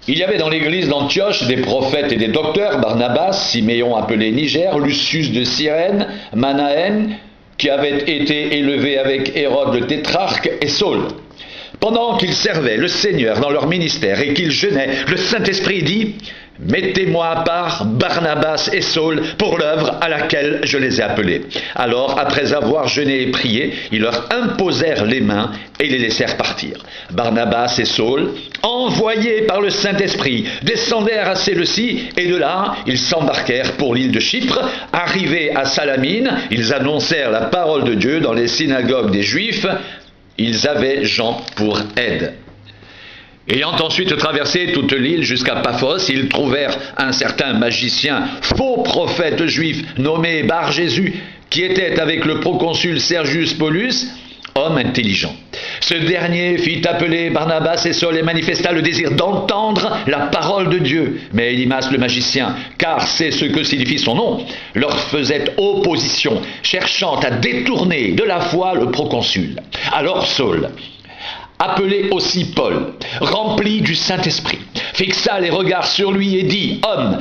Il y avait dans l'église d'Antioche des prophètes et des docteurs, Barnabas, Siméon appelé Niger, Lucius de Cyrène, Manaën, qui avait été élevé avec Hérode le tétrarque, et Saul. Pendant qu'ils servaient le Seigneur dans leur ministère et qu'ils jeûnaient, le Saint-Esprit dit « Mettez-moi à part Barnabas et Saul pour l'œuvre à laquelle je les ai appelés. » Alors, après avoir jeûné et prié, ils leur imposèrent les mains et les laissèrent partir. Barnabas et Saul, envoyés par le Saint-Esprit, descendèrent à Séleucie, et de là, ils s'embarquèrent pour l'île de Chypre. Arrivés à Salamine, ils annoncèrent la parole de Dieu dans les synagogues des Juifs. Ils avaient Jean pour aide. Ayant ensuite traversé toute l'île jusqu'à Paphos, ils trouvèrent un certain magicien, faux prophète juif, nommé Bar-Jésus, qui était avec le proconsul Sergius Paulus, homme intelligent. Ce dernier fit appeler Barnabas et Saul et manifesta le désir d'entendre la parole de Dieu. Mais Élymas le magicien, car c'est ce que signifie son nom, leur faisait opposition, cherchant à détourner de la foi le proconsul. Alors Saul, appelé aussi Paul, rempli du Saint-Esprit, fixa les regards sur lui et dit « Homme,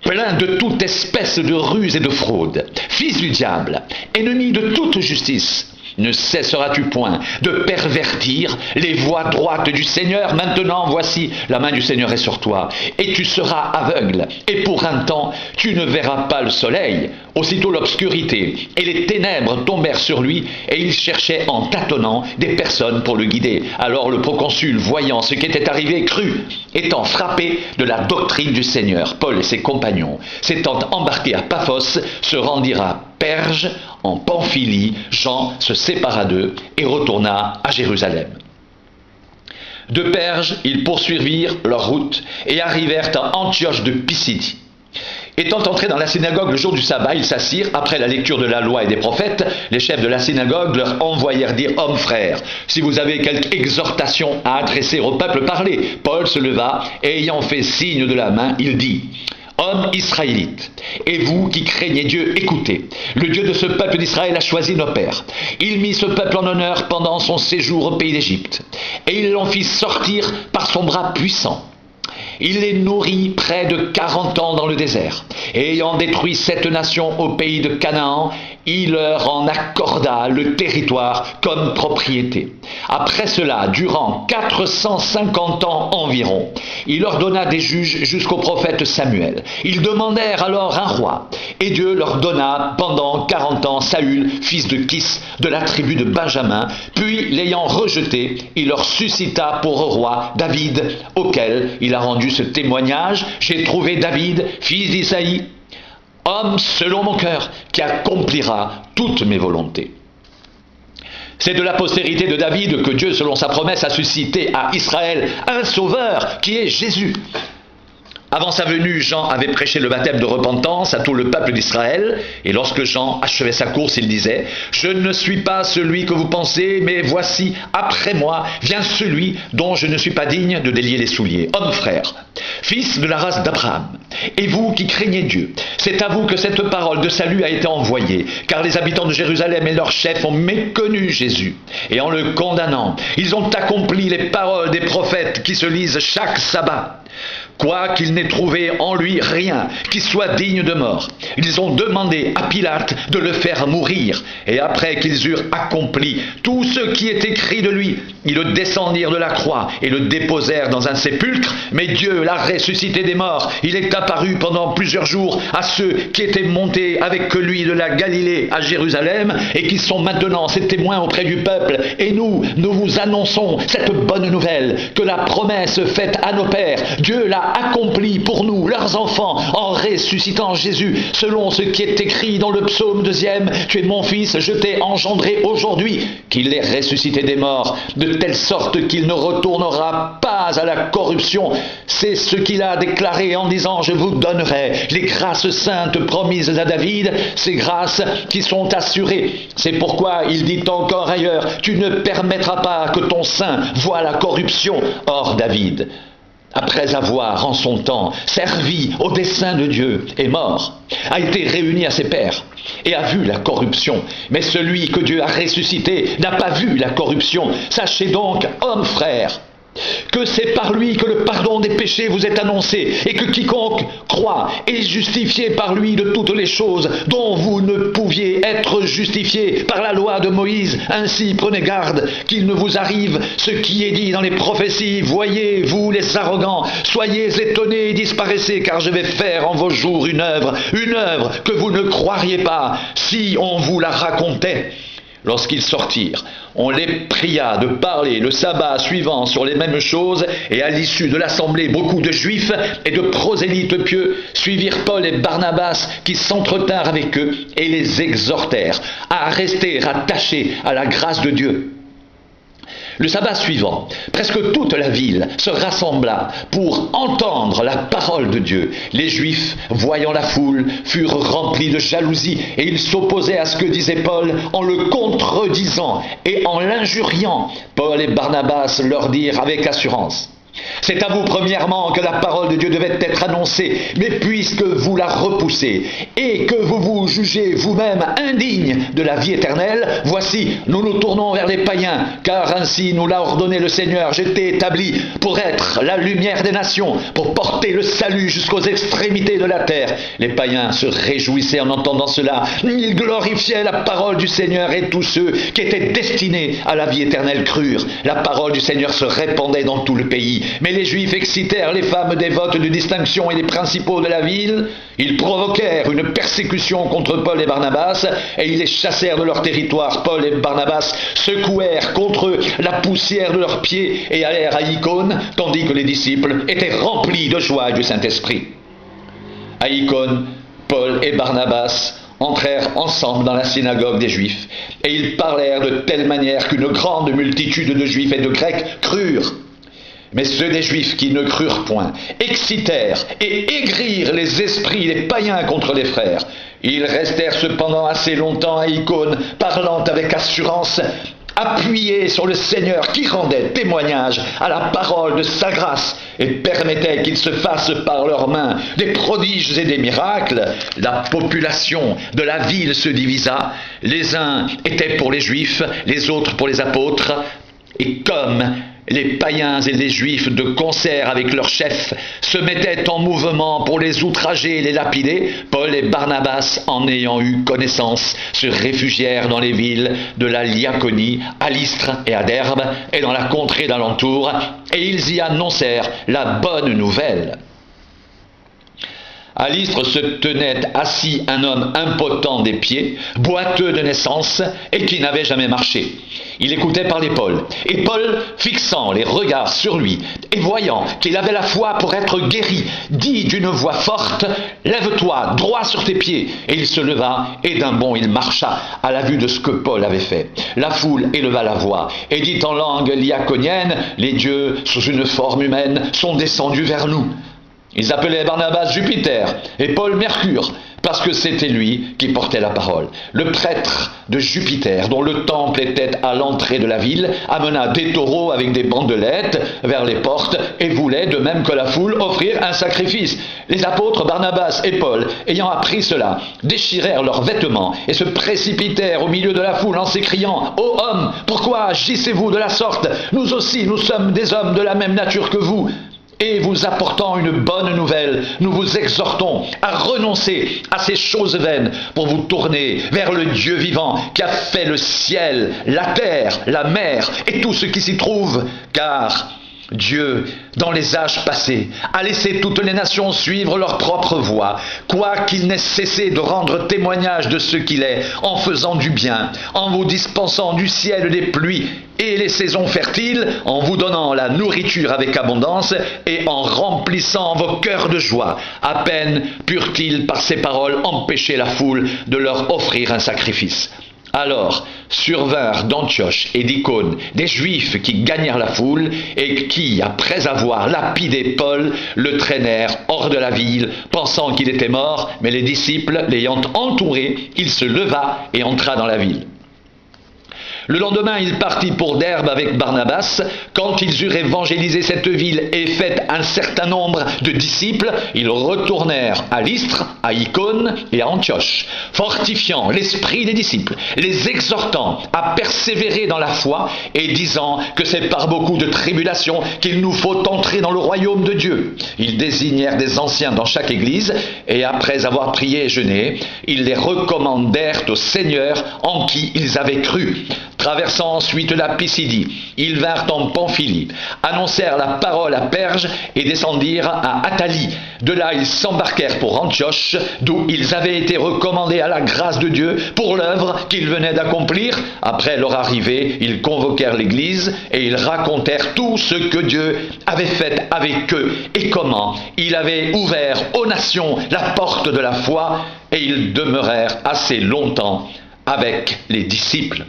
plein de toute espèce de ruse et de fraude, fils du diable, ennemi de toute justice, ne cesseras-tu point de pervertir les voies droites du Seigneur? Maintenant, voici, la main du Seigneur est sur toi, et tu seras aveugle, et pour un temps, tu ne verras pas le soleil. » Aussitôt l'obscurité et les ténèbres tombèrent sur lui, et il cherchait en tâtonnant des personnes pour le guider. Alors le proconsul, voyant ce qui était arrivé, crut, étant frappé de la doctrine du Seigneur. Paul et ses compagnons, s'étant embarqués à Paphos, se rendirent à Perge, en Pamphylie. Jean se sépara d'eux et retourna à Jérusalem. De Perge, ils poursuivirent leur route et arrivèrent à Antioche de Pisidie. Étant entrés dans la synagogue le jour du sabbat, ils s'assirent. Après la lecture de la loi et des prophètes, les chefs de la synagogue leur envoyèrent dire « Hommes frères, si vous avez quelque exhortation à adresser au peuple, parlez. » Paul se leva et ayant fait signe de la main, il dit « Hommes israélites, et vous qui craignez Dieu, écoutez. Le Dieu de ce peuple d'Israël a choisi nos pères. Il mit ce peuple en honneur pendant son séjour au pays d'Égypte, et il l'en fit sortir par son bras puissant. Il les nourrit près de 40 ans dans le désert. Et ayant détruit 7 nations au pays de Canaan, il leur en accorda le territoire comme propriété. Après cela, durant 450 ans environ, il leur donna des juges jusqu'au prophète Samuel. Ils demandèrent alors un roi, et Dieu leur donna pendant 40 ans Saül, fils de Kis, de la tribu de Benjamin. Puis, l'ayant rejeté, il leur suscita pour roi David, auquel il a rendu ce témoignage: j'ai trouvé David, fils d'Isaïe, homme selon mon cœur, qui accomplira toutes mes volontés. C'est de la postérité de David que Dieu, selon sa promesse, a suscité à Israël un sauveur, qui est Jésus. Avant sa venue, Jean avait prêché le baptême de repentance à tout le peuple d'Israël, et lorsque Jean achevait sa course, il disait « Je ne suis pas celui que vous pensez, mais voici, après moi, vient celui dont je ne suis pas digne de délier les souliers. Homme frère, fils de la race d'Abraham, et vous qui craignez Dieu, c'est à vous que cette parole de salut a été envoyée, car les habitants de Jérusalem et leurs chefs ont méconnu Jésus, et en le condamnant, ils ont accompli les paroles des prophètes qui se lisent chaque sabbat. Quoiqu'ils n'aient trouvé en lui rien qui soit digne de mort, ils ont demandé à Pilate de le faire mourir. Et après qu'ils eurent accompli tout ce qui est écrit de lui, ils le descendirent de la croix et le déposèrent dans un sépulcre. Mais Dieu l'a ressuscité des morts. Il est apparu pendant plusieurs jours à ceux qui étaient montés avec lui de la Galilée à Jérusalem et qui sont maintenant ses témoins auprès du peuple. Et nous vous annonçons cette bonne nouvelle, que la promesse faite à nos pères, Dieu l'a accompli pour nous, leurs enfants, en ressuscitant Jésus, selon ce qui est écrit dans le psaume 2e, « Tu es mon fils, je t'ai engendré aujourd'hui », qu'il est ressuscité des morts, de telle sorte qu'il ne retournera pas à la corruption. C'est ce qu'il a déclaré en disant « Je vous donnerai les grâces saintes promises à David, ces grâces qui sont assurées. » C'est pourquoi il dit encore ailleurs « Tu ne permettras pas que ton sein voie la corruption. » Or David, après avoir en son temps servi au dessein de Dieu, est mort, a été réuni à ses pairs et a vu la corruption. Mais celui que Dieu a ressuscité n'a pas vu la corruption. Sachez donc, hommes frères, que c'est par lui que le pardon des péchés péché vous est annoncé, et que quiconque croit est justifié par lui de toutes les choses dont vous ne pouviez être justifiés par la loi de Moïse. Ainsi prenez garde qu'il ne vous arrive ce qui est dit dans les prophéties. Voyez, vous les arrogants, soyez étonnés et disparaissez, car je vais faire en vos jours une œuvre que vous ne croiriez pas si on vous la racontait. Lorsqu'ils sortirent, on les pria de parler le sabbat suivant sur les mêmes choses, et à l'issue de l'assemblée, beaucoup de Juifs et de prosélytes pieux suivirent Paul et Barnabas, qui s'entretinrent avec eux et les exhortèrent à rester attachés à la grâce de Dieu. Le sabbat suivant, presque toute la ville se rassembla pour entendre la parole de Dieu. Les Juifs, voyant la foule, furent remplis de jalousie et ils s'opposaient à ce que disait Paul en le contredisant et en l'injuriant. Paul et Barnabas leur dirent avec assurance: c'est à vous premièrement que la parole de Dieu devait être annoncée, mais puisque vous la repoussez et que vous vous jugez vous-même indigne de la vie éternelle, voici, nous nous tournons vers les païens, car ainsi nous l'a ordonné le Seigneur. J'étais établi pour être la lumière des nations, pour porter le salut jusqu'aux extrémités de la terre. Les païens se réjouissaient en entendant cela. Ils glorifiaient la parole du Seigneur, et tous ceux qui étaient destinés à la vie éternelle crurent. La parole du Seigneur se répandait dans tout le pays. Mais les Juifs excitèrent les femmes dévotes de distinction et les principaux de la ville. Ils provoquèrent une persécution contre Paul et Barnabas, et ils les chassèrent de leur territoire. Paul et Barnabas secouèrent contre eux la poussière de leurs pieds et allèrent à Icône, tandis que les disciples étaient remplis de joie et du Saint-Esprit. À Icône, Paul et Barnabas entrèrent ensemble dans la synagogue des Juifs, et ils parlèrent de telle manière qu'une grande multitude de Juifs et de Grecs crurent. Mais ceux des Juifs qui ne crurent point excitèrent et aigrirent les esprits des païens contre les frères. Ils restèrent cependant assez longtemps à Icône, parlant avec assurance, appuyés sur le Seigneur qui rendait témoignage à la parole de sa grâce et permettait qu'ils se fassent par leurs mains des prodiges et des miracles. La population de la ville se divisa. Les uns étaient pour les Juifs, les autres pour les apôtres. Et comme les païens et les Juifs, de concert avec leurs chefs, se mettaient en mouvement pour les outrager et les lapider, Paul et Barnabas, en ayant eu connaissance, se réfugièrent dans les villes de la Lyaconie, à Lystre et à Derbe, et dans la contrée d'alentour, et ils y annoncèrent la bonne nouvelle. À Lystre se tenait assis un homme impotent des pieds, boiteux de naissance, et qui n'avait jamais marché. Il écoutait parler Paul, et Paul, fixant les regards sur lui, et voyant qu'il avait la foi pour être guéri, dit d'une voix forte: « Lève-toi, droit sur tes pieds !» Et il se leva, et d'un bond il marcha, à la vue de ce que Paul avait fait. La foule éleva la voix, et dit en langue lyaconienne: « Les dieux, sous une forme humaine, sont descendus vers nous. » Ils appelaient Barnabas Jupiter et Paul Mercure, parce que c'était lui qui portait la parole. Le prêtre de Jupiter, dont le temple était à l'entrée de la ville, amena des taureaux avec des bandelettes vers les portes et voulait, de même que la foule, offrir un sacrifice. Les apôtres Barnabas et Paul, ayant appris cela, déchirèrent leurs vêtements et se précipitèrent au milieu de la foule en s'écriant: « Ô hommes, pourquoi agissez-vous de la sorte? Nous aussi, nous sommes des hommes de la même nature que vous. Et vous apportant une bonne nouvelle, nous vous exhortons à renoncer à ces choses vaines pour vous tourner vers le Dieu vivant qui a fait le ciel, la terre, la mer et tout ce qui s'y trouve, car Dieu, dans les âges passés, a laissé toutes les nations suivre leur propre voie, quoiqu'il n'ait cessé de rendre témoignage de ce qu'il est, en faisant du bien, en vous dispensant du ciel des pluies et les saisons fertiles, en vous donnant la nourriture avec abondance et en remplissant vos cœurs de joie. À peine purent-ils par ces paroles empêcher la foule de leur offrir un sacrifice. Alors survinrent d'Antioche et d'Icône des Juifs qui gagnèrent la foule et qui, après avoir lapidé Paul, le traînèrent hors de la ville, pensant qu'il était mort, mais les disciples l'ayant entouré, il se leva et entra dans la ville. Le lendemain, il partit pour Derbe avec Barnabas. Quand ils eurent évangélisé cette ville et fait un certain nombre de disciples, ils retournèrent à Lystre, à Icône et à Antioche, fortifiant l'esprit des disciples, les exhortant à persévérer dans la foi et disant que c'est par beaucoup de tribulations qu'il nous faut entrer dans le royaume de Dieu. Ils désignèrent des anciens dans chaque église et après avoir prié et jeûné, ils les recommandèrent au Seigneur en qui ils avaient cru. Traversant ensuite la Pisidie, ils vinrent en Pamphylie, annoncèrent la parole à Perge et descendirent à Attalie. De là, ils s'embarquèrent pour Antioche, d'où ils avaient été recommandés à la grâce de Dieu pour l'œuvre qu'ils venaient d'accomplir. Après leur arrivée, ils convoquèrent l'Église et ils racontèrent tout ce que Dieu avait fait avec eux et comment il avait ouvert aux nations la porte de la foi, et ils demeurèrent assez longtemps avec les disciples.